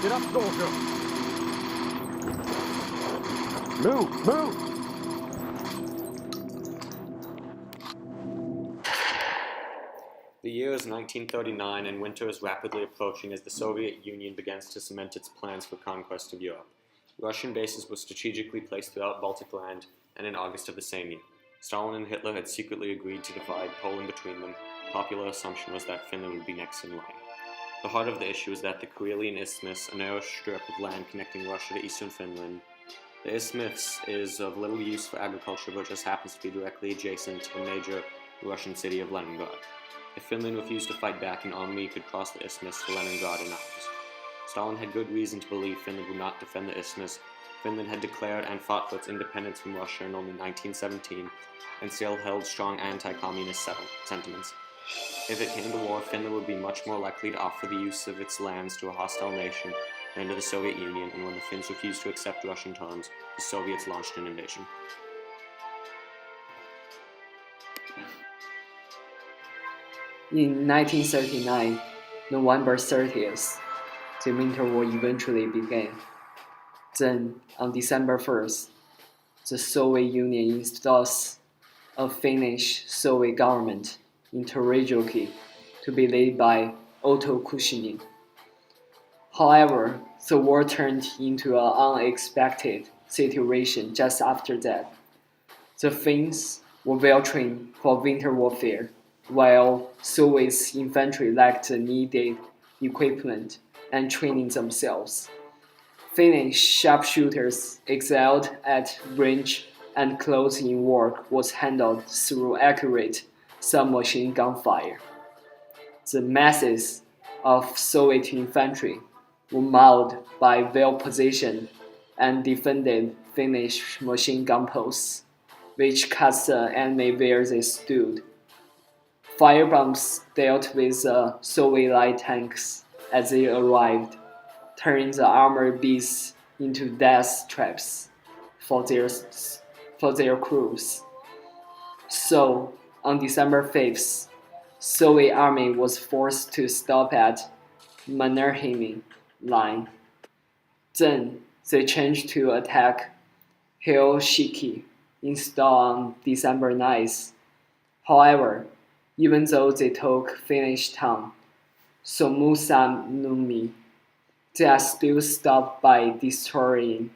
Get up, soldier! Move! Move! The year is 1939 and winter is rapidly approaching as the Soviet Union begins to cement its plans for conquest of Europe. Russian bases were strategically placed throughout Baltic land, and in August of the same year, Stalin and Hitler had secretly agreed to divide Poland between them. Popular assumption was that Finland would be next in line. The heart of the issue is that the Karelian Isthmus, a narrow strip of land connecting Russia to eastern Finland. The isthmus is of little use for agriculture but just happens to be directly adjacent to the major Russian city of Leningrad. If Finland refused to fight back, an army could cross the isthmus to Leningrad in hours. Stalin had good reason to believe Finland would not defend the isthmus. Finland had declared and fought for its independence from Russia in only 1917, and still held strong anti-communist sentiments. If it came to war, Finland would be much more likely to offer the use of its lands to a hostile nation than to the Soviet Union, and when the Finns refused to accept Russian terms, the Soviets launched an invasion. In 1939, November 30th, the Winter War eventually began. Then, on December 1st, the Soviet Union installs a Finnish-Soviet government in Turejjoki to be led by Otto Kushinin. However, the war turned into an unexpected situation just after that. The Finns were well trained for winter warfare, while Soviet infantry lacked the needed equipment and training themselves. Finnish sharpshooters excelled at range and close-in work was handled through accurate submachine gun fire. The masses of Soviet infantry were mauled by well-positioned and defended Finnish machine gun posts, which cut the enemy where they stood. Firebombs dealt with Soviet light tanks as they arrived, turning the armored beasts into death traps for their crews. So, on December 5th, Soviet army was forced to stop at Mannerheim line. Then they changed to attack Helsinki installed on December 9th. However, even though they took Finnish town Suomussalmi, they are still stopped by destroying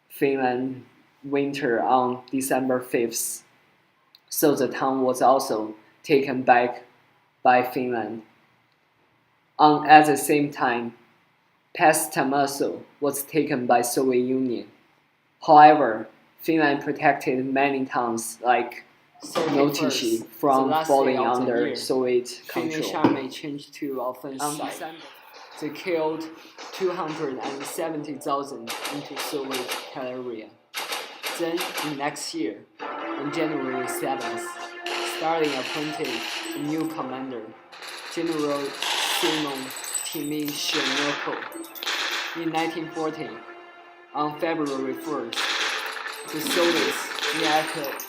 Finland winter on December 5th. So the town was also taken back by Finland. At the same time, Pestamaso was taken by Soviet Union. However, Finland protected many towns like Notishi from falling under Soviet control. Finnish army changed to offensive. They killed 270,000 into Soviet cavalry. Then, in next year, on January 7th, Stalin appointed a new commander, General Simon Timoshenko. In 1940, on February 1st, the Soviets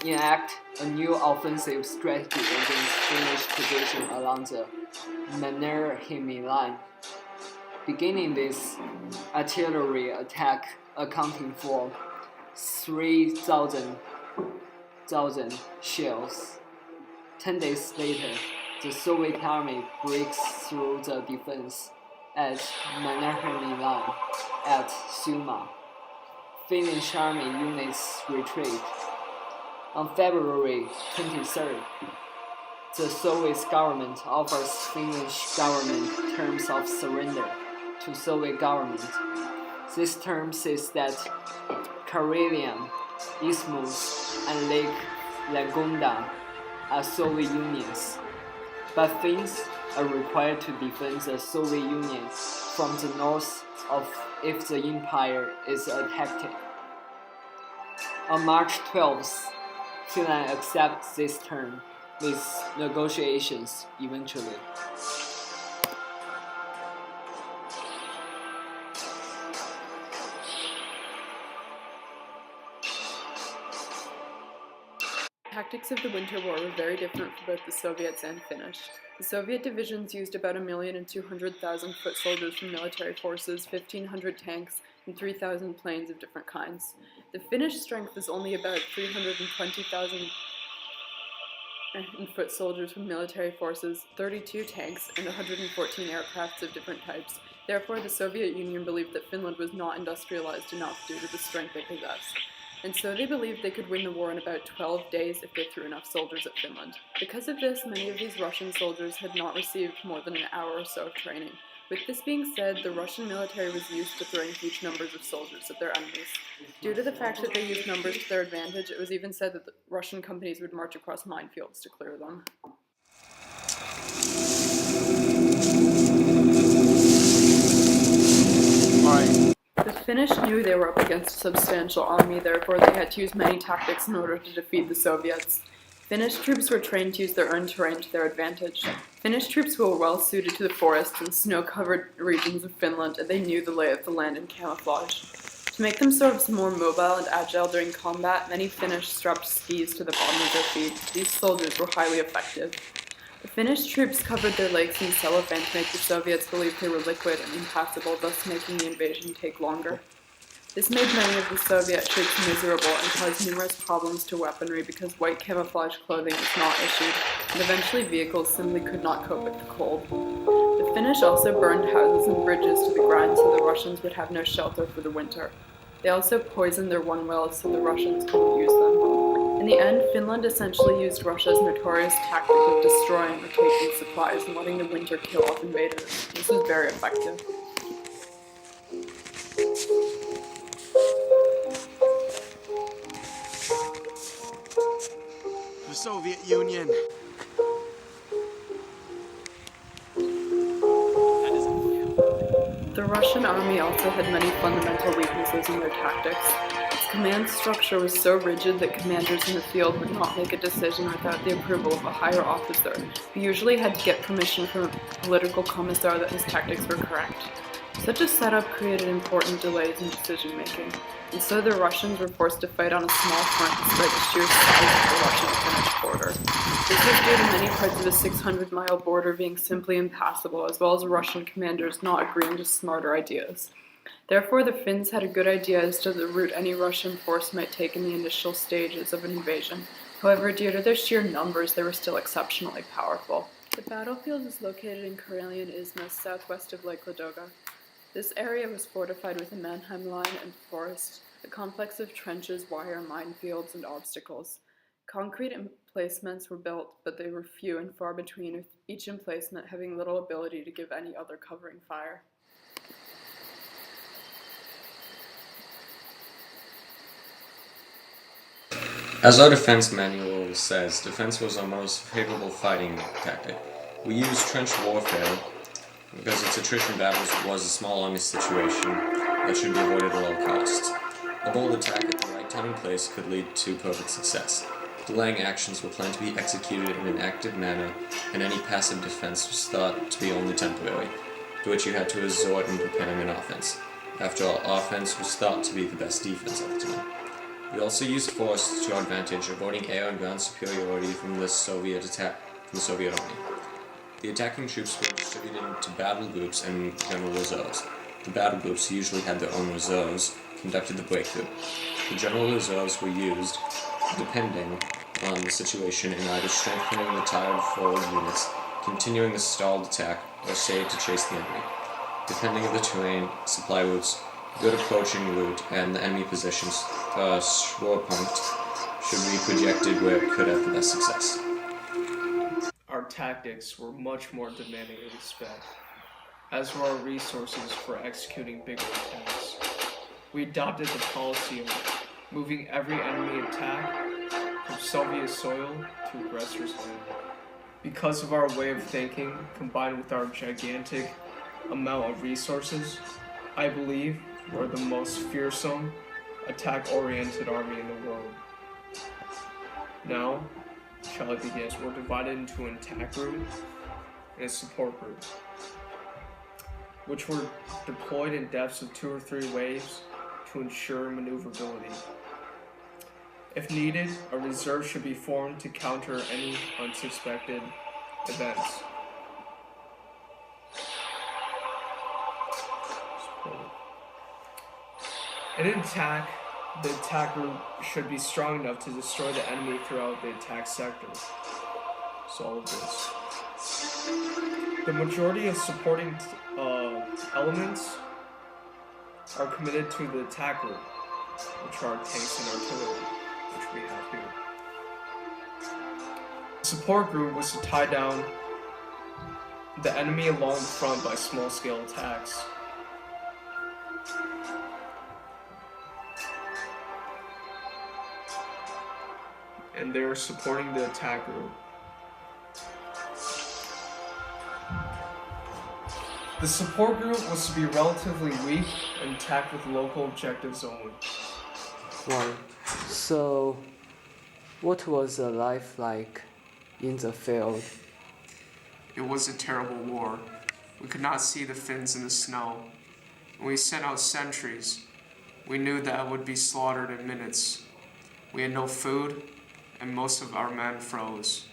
enact a new offensive strategy against Finnish position along the Mannerheim line, beginning this artillery attack accounting for 3,000 shells. 10 days later, the Soviet army breaks through the defense at Mannerheim line at Suma. Finnish army units retreat. On February 23rd, the Soviet government offers Finnish government terms of surrender to Soviet government. This term says that Karelian, Isthmus, and Lake Lagonda are Soviet unions, but Finns are required to defend the Soviet Union from the north if the empire is attacked. On March 12th, Finland accepts this term, with negotiations eventually. tactics of the Winter War were very different for both the Soviets and Finnish. The Soviet divisions used about 1,200,000 foot soldiers from military forces, 1,500 tanks, and 3,000 planes of different kinds. The Finnish strength was only about 320,000 foot soldiers from military forces, 32 tanks, and 114 aircrafts of different types. Therefore, the Soviet Union believed that Finland was not industrialized enough due to the strength they possessed. And so they believed they could win the war in about 12 days if they threw enough soldiers at Finland. Because of this, many of these Russian soldiers had not received more than an hour or so of training. With this being said, the Russian military was used to throwing huge numbers of soldiers at their enemies. Due to the fact that they used numbers to their advantage, it was even said that the Russian companies would march across minefields to clear them. The Finnish knew they were up against a substantial army, therefore they had to use many tactics in order to defeat the Soviets. Finnish troops were trained to use their own terrain to their advantage. Finnish troops were well suited to the forests and snow-covered regions of Finland, and they knew the lay of the land in camouflage. To make themselves more mobile and agile during combat, many Finnish strapped skis to the bottom of their feet. These soldiers were highly effective. The Finnish troops covered their legs in cellophane to make the Soviets believe they were liquid and impassable, thus making the invasion take longer. This made many of the Soviet troops miserable and caused numerous problems to weaponry because white camouflage clothing was not issued, and eventually vehicles simply could not cope with the cold. The Finnish also burned houses and bridges to the ground so the Russians would have no shelter for the winter. They also poisoned their one wells so the Russians couldn't use them. In the end, Finland essentially used Russia's notorious tactic of destroying or taking supplies and letting the winter kill off invaders. This was very effective. The Soviet Union. The Russian army also had many fundamental weaknesses in their tactics. Its command structure was so rigid that commanders in the field would not make a decision without the approval of a higher officer, who usually had to get permission from a political commissar that his tactics were correct. Such a setup created important delays in decision-making, and so the Russians were forced to fight on a small front despite the sheer size of the Russian-Finnish border. This was due to many parts of the 600-mile border being simply impassable, as well as Russian commanders not agreeing to smarter ideas. Therefore, the Finns had a good idea as to the route any Russian force might take in the initial stages of an invasion. However, due to their sheer numbers, they were still exceptionally powerful. The battlefield is located in Karelian Isthmus, southwest of Lake Ladoga. This area was fortified with a Mannheim line and forest, a complex of trenches, wire, minefields, and obstacles. Concrete emplacements were built, but they were few and far between, with each emplacement having little ability to give any other covering fire. As our defense manual says, defense was our most favorable fighting tactic. We used trench warfare because its attrition battles was a small army situation that should be avoided at all costs. A bold attack at the right time and place could lead to perfect success. Delaying actions were planned to be executed in an active manner, and any passive defense was thought to be only temporary, to which you had to resort in preparing an offense. After all, offense was thought to be the best defense at the time. We also used force to our advantage, avoiding air and ground superiority from the Soviet army. The attacking troops were distributed into battle groups and general reserves. The battle groups, who usually had their own reserves, conducted the breakthrough. The general reserves were used, depending on the situation, in either strengthening the tired forward units, continuing the stalled attack, or staying to chase the enemy. Depending on the terrain, supply routes, good approaching route, and the enemy positions, a shore point should be projected where it could have the best success. Our tactics were much more demanding than we spent, as were our resources for executing bigger attacks. We adopted the policy of moving every enemy attack from Soviet soil to aggressor's land. Because of our way of thinking, combined with our gigantic amount of resources, I believe we're the most fearsome, attack-oriented army in the world. Now, shall I begin? We're divided into an attack group and a support group, which were deployed in depths of 2 or 3 waves to ensure maneuverability. If needed, a reserve should be formed to counter any unsuspected events. In an attack, the attack group should be strong enough to destroy the enemy throughout the attack sector. So all of this. The majority of supporting elements are committed to the attack group, which are tanks and artillery, which we have here. The support group was to tie down the enemy along the front by small-scale attacks. And they were supporting the attack group. The support group was to be relatively weak and attack with local objectives only. Wow. So, what was the life like in the field? It was a terrible war. We could not see the Finns in the snow. When we sent out sentries, we knew that would be slaughtered in minutes. We had no food, and most of our men froze.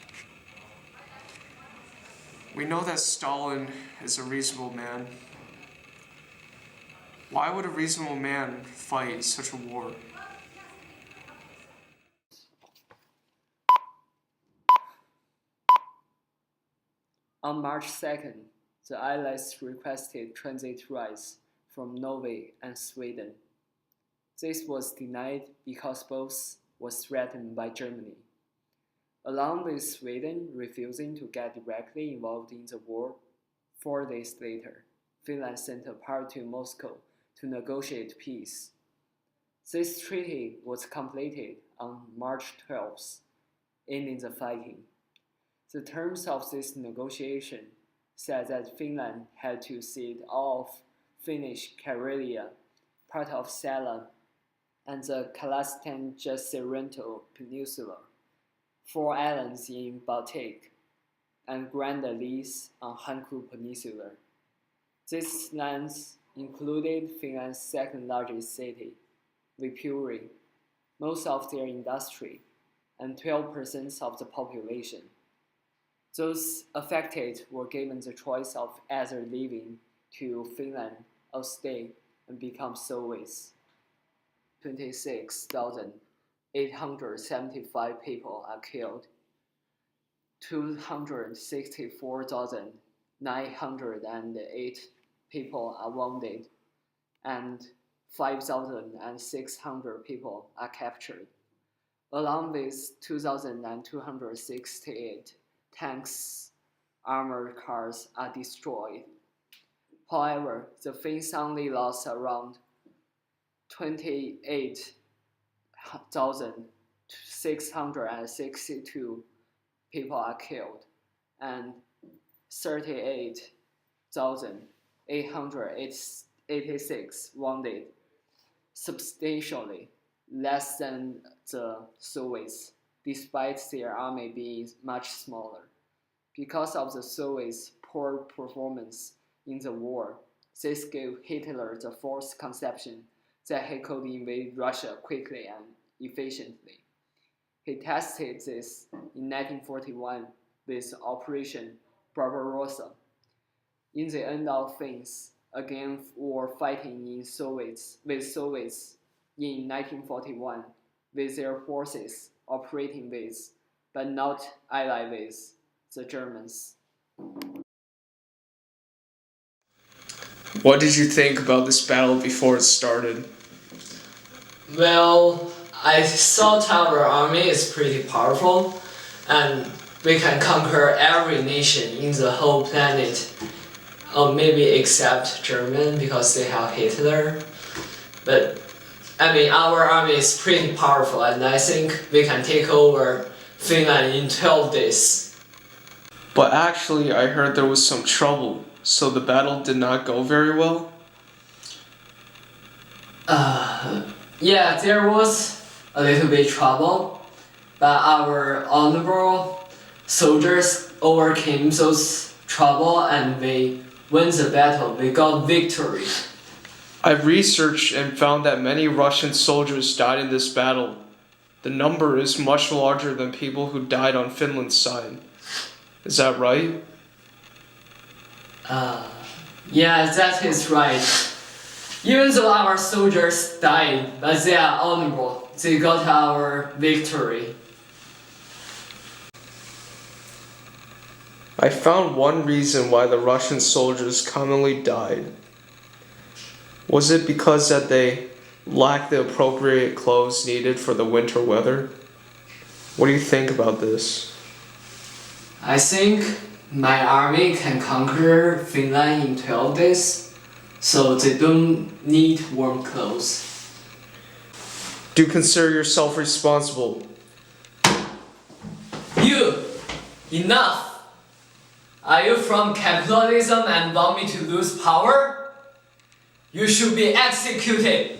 We know that Stalin is a reasonable man. Why would a reasonable man fight such a war? On March 2nd, the Allies requested transit rights from Norway and Sweden. This was denied because both was threatened by Germany. Along with Sweden refusing to get directly involved in the war, 4 days later, Finland sent a party to Moscow to negotiate peace. This treaty was completed on March 12th, ending the fighting. The terms of this negotiation said that Finland had to cede all of Finnish Karelia, part of Sela, and the Kalastan-Jacinto Peninsula, 4 islands in Baltic, and grant a lease on Hankou Peninsula. These lands included Finland's second largest city, Viipuri, most of their industry, and 12% of the population. Those affected were given the choice of either leaving to Finland or stay and become Soviets. 26,875 people are killed, 264,908 people are wounded, and 5,600 people are captured. Along with 2,268 tanks, armored cars are destroyed. However, the Finns only lost around 28,662 people are killed and 38,886 wounded, substantially less than the Soviets, despite their army being much smaller. Because of the Soviets' poor performance in the war, this gave Hitler the false conception that he could invade Russia quickly and efficiently. He tested this in 1941 with Operation Barbarossa. In the end of things, again were fighting with Soviets in 1941 with their forces operating with, but not allied with, the Germans. What did you think about this battle before it started? Well, I thought our army is pretty powerful, and we can conquer every nation in the whole planet, or maybe except German because they have Hitler. But I mean, our army is pretty powerful, and I think we can take over Finland in 12 days. But actually, I heard there was some trouble, so the battle did not go very well. Yeah, there was a little bit trouble, but our honorable soldiers overcame those trouble and we won the battle. We got victory. I researched and found that many Russian soldiers died in this battle. The number is much larger than people who died on Finland's side. Is that right? Yeah, that is right. Even though our soldiers died, but they are honorable. They got our victory. I found one reason why the Russian soldiers commonly died. Was it because that they lacked the appropriate clothes needed for the winter weather? What do you think about this? I think my army can conquer Finland in 12 days, so they don't need warm clothes. Do you consider yourself responsible? You! Enough! Are you from capitalism and want me to lose power? You should be executed!